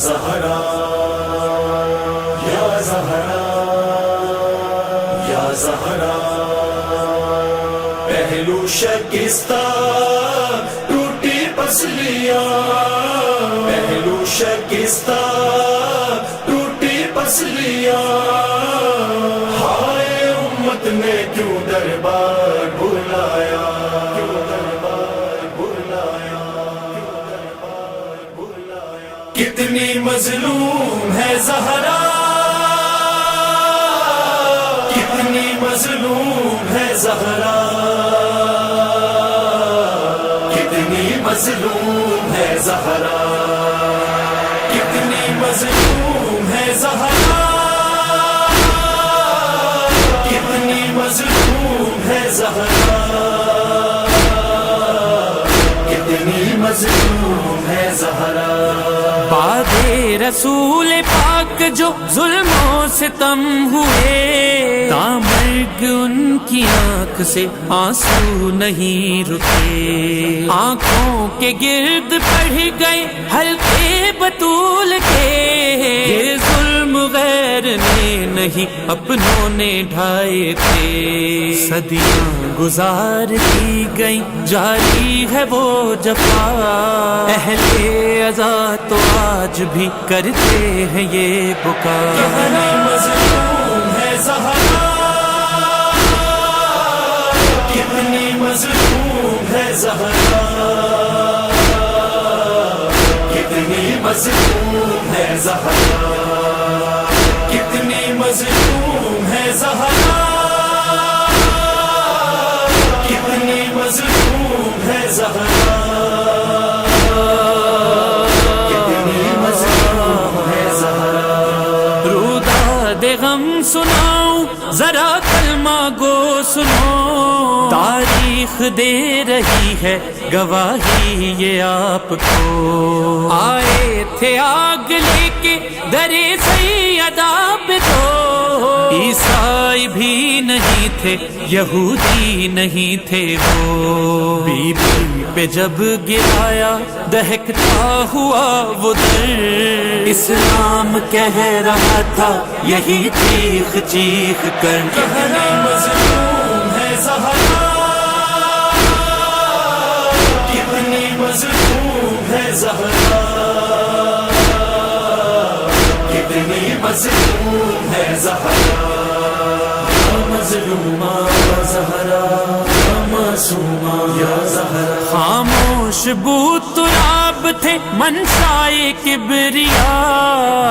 زہرا یا زہرا یا زہرا، پہلو شکستہ ٹوٹی پسلیاں، پہلو شکستہ ٹوٹی پسلیاں، ہائے امت نے کیوں دربار بلایا، کیوں دربار بلایا، کیوں دربار بلایا، کتنی مظلوم ہے زہرا، کتنی مظلوم ہے زہرا، کتنی مظلوم ہے زہرا، کتنی مظلوم ہے زہرا، کتنی مظلوم ہے زہرا، کتنی مظلوم ہے زہرا۔ بعد رسول پاک جو ظلم و ستم ہوئے، تامرگ ان کی آنکھ سے آنسو نہیں رکے، آنکھوں کے گرد پڑ گئے حلقے بطول کے، یہ ظلم غیر نے نہیں اپنوں نے ڈھائے تھے، صدیاں گزار دی گئی جاری ہے وہ جفا، اہل عزا تو آج بھی کرتے ہیں یہ بکا، کتنی مظلوم ہے زہرا، کتنی مظلوم ہے زہرا، کتنی مظلوم ہے زہرا، کتنی مظلوم ہے زہرا، کتنی مظلوم ہے زہرا، کتنی مظلوم ہے زہرا۔ روداد غم سناؤ ذرا کلمہ گو سنو، تاریخ دے رہی ہے گواہی یہ آپ کو، آئے تھے آگ لے کے درے سیدہ پہ تو، عیسائی بھی نہیں تھے یہودی نہیں تھے وہ، بی بی پہ جب گرایا دہکتا ہوا وہ در، اسلام کہہ رہا تھا یہی چیخ چیخ کر، کتنی مظلوم ہے زہرا، کتنی مظلوم ہے زہرا، کتنی مظلوم ہے زہرا، مظلومہ زہرا، معصومہ یا زہرا۔ خاموش بوت تراب تھے منشائے کبریا،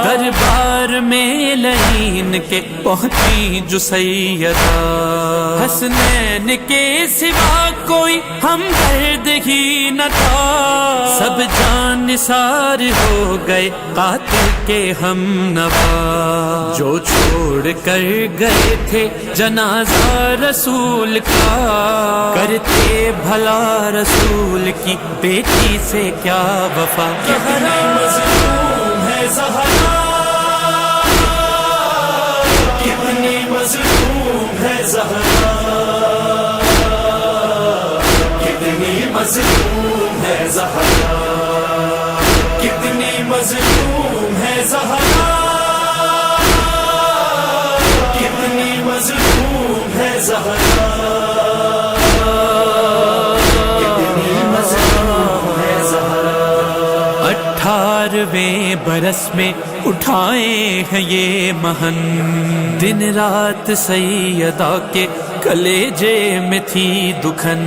دربار میں لعین کے پہنچی جو سیدہ، حسنین کے سوا کوئی ہمدرد ہی نہ تھا، سب جان نثار ہو گئے قاتل کے ہم نوا، جو چھوڑ کر گئے تھے جنازہ رسول کا، کرتے بھلا رسول کی بیٹی سے کیا وفا، کتنی مظلوم ہے زہرا، کتنی مظلوم ہے زہرا، کتنی مظلوم ہے زہرا، کتنی مظلوم ہے زہرا، کتنی مظلوم ہے زہرا، کتنی مظلوم ہے زہرا۔ 18ویں برس میں اٹھائے ہیں یہ مہن، دن رات سیدہ کے کلیجے میں تھی دکھن،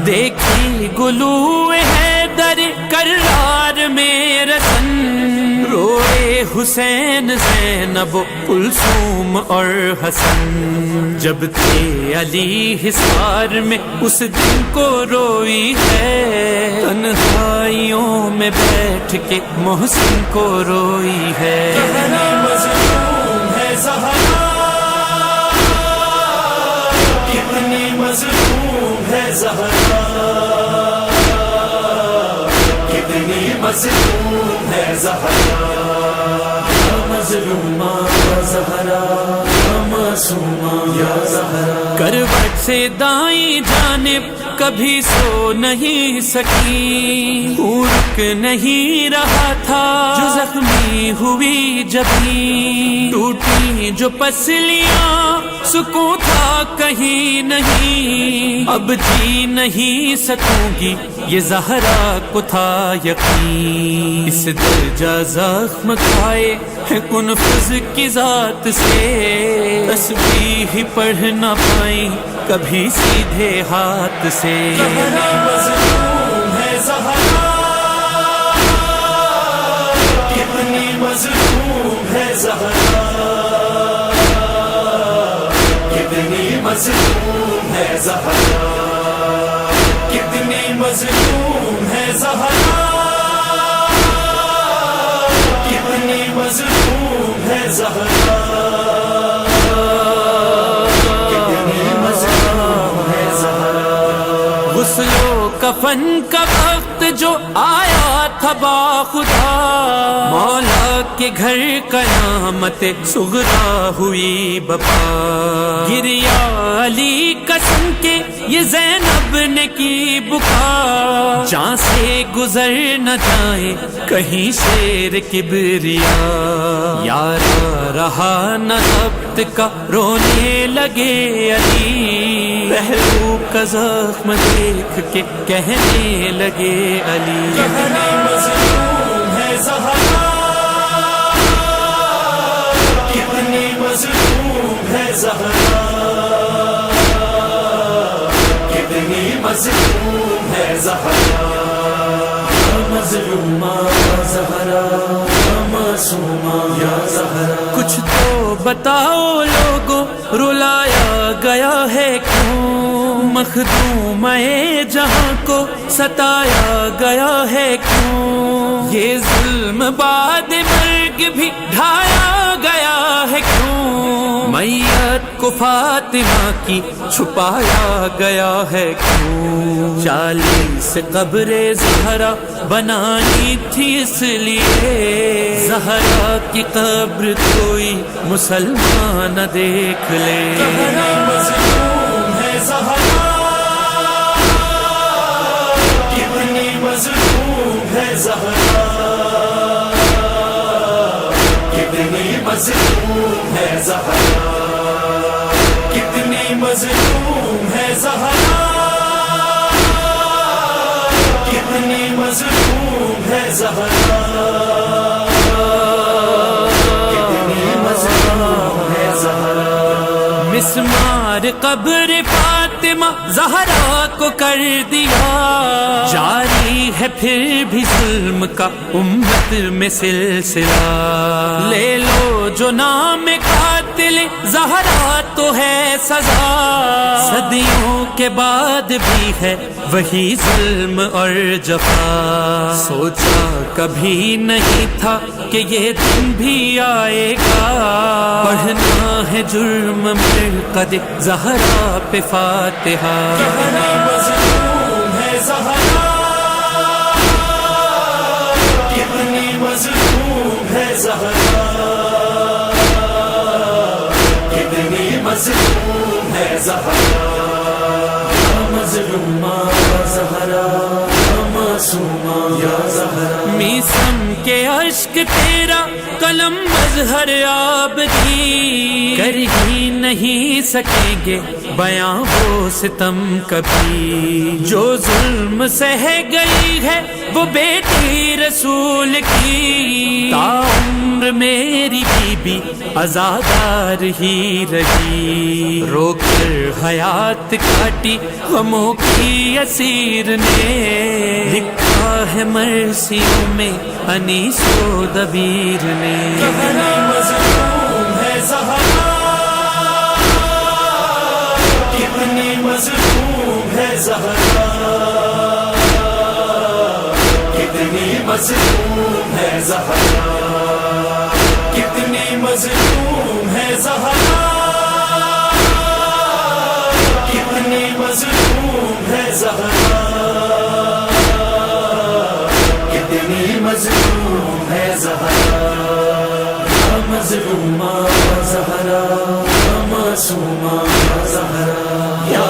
دیکھی گلو حیدر کرار میں رسن، روئے حسین زینب کلثوم اور حسن، جب تھے علی حصار میں اس دن کو روئی ہے، تنہائیوں میں بیٹھ کے محسن کو روئی ہے، کتنی مظلوم ہے زہرا، کتنی مظلوم ہے زہرا، کتنی مظلوم ہے زہرا، مظلومہ زہرا، معصومہ یا زہرا۔ کروٹ سے دائیں جانب کبھی سو نہیں سکی، رک نہیں رہا تھا جو زخمی ہوئی جبیں، ٹوٹی جو پسلیاں سکون تھا کہیں نہیں، اب جی نہیں سکوں گی یہ زہرا کو تھا یقین، اس درجہ زخم کھائے ہے کنفذ کی ذات سے، تسبیح ہی پڑھ نہ پائیں کبھی سیدھے ہاتھ سے، مظلوم ہے زہرا، کتنی مظلوم ہے زہرا، کتنی مظلوم ہے زہرا، کتنی مظلوم ہے زہرا، کتنی مظلوم ہے زہرا، غسل و کفن کا وقت جو آیا تھا باخدا، مولا کے گھر قیامت صغرا ہوئی بپا، گریا علی قسم کے یہ زینب نے کی بکا، جہاں سے گزر نہ جائیں کہیں شیر کبریا، یارا رہا نہ ضبط کا رونے لگے علی، پہلو کا زخم دیکھ کے کہنے لگے علی، کتنی مظلوم ہے زہرا، کتنی مظلوم ہے زہرا، کتنی مظلوم ہے زہرا، مظلومہ زہرا، معصومہ یا زہرا، کچھ تو بتاؤ لوگوں رلایا گیا ہے کیوں، مخدومہ جہاں کو ستایا گیا ہے کیوں، یہ ظلم بعد مرگ بھی ڈھایا گیا ہے کیوں، میت کو فاطمہ کی چھپایا گیا ہے کیوں، 40 قبر زہرا بنانی تھی اس لیے، زہرا کی قبر کوئی مسلمان دیکھ لے، کتنی مظلوم ہے زہرا، کتنی مظلوم ہے زہرا، کتنی مظلوم ہے زہرا، کتنی مظلوم ہے زہرا، کتنی مظلوم ہے زہرا، کتنی مظلوم ہے زہرا، مسمار قبر فاطمہ زہرا کو کر دیا، جاری ہے پھر بھی ظلم کا امت میں سلسلہ، لے لو جو نام قاتل زہرا تو ہے سزا، صدیوں کے بعد بھی ہے وہی ظلم اور جفا، سوچا کبھی نہیں تھا کہ یہ دن بھی آئے گا، پڑھنا ہے جرم مرقد زہرا پہ فاتحہ، کتنی مظلوم ہے زہرا، کتنی مظلوم ہے زہرا، کتنی مظلوم ہے زہرا، مظلومہ زہرا، معصومہ یا زہرا، میسم کے عشق تیرا قلم مظہر آبدی، کر ہی نہیں سکیں گے بیاں وہ ستم کبھی، جو ظلم سہ گئی ہے وہ بیٹی رسول کی، تا عمر میری بی بی عزادار ہی رہی، رو کر حیات کاٹی غموں کی اسیر نے، لکھا ہے مرثیوں میں انیس و دبیر نے، کتنی مظلوم ہے زہرا، کتنی مظلوم ہے زہرا، کتنی مظلوم ہے زہرا، کتنی مظلوم ہے زہرا، کتنی مظلوم ہے زہرا، کتنی مظلوم ہے زہرا، مظلومہ زہرا، معصومہ زہرا، یا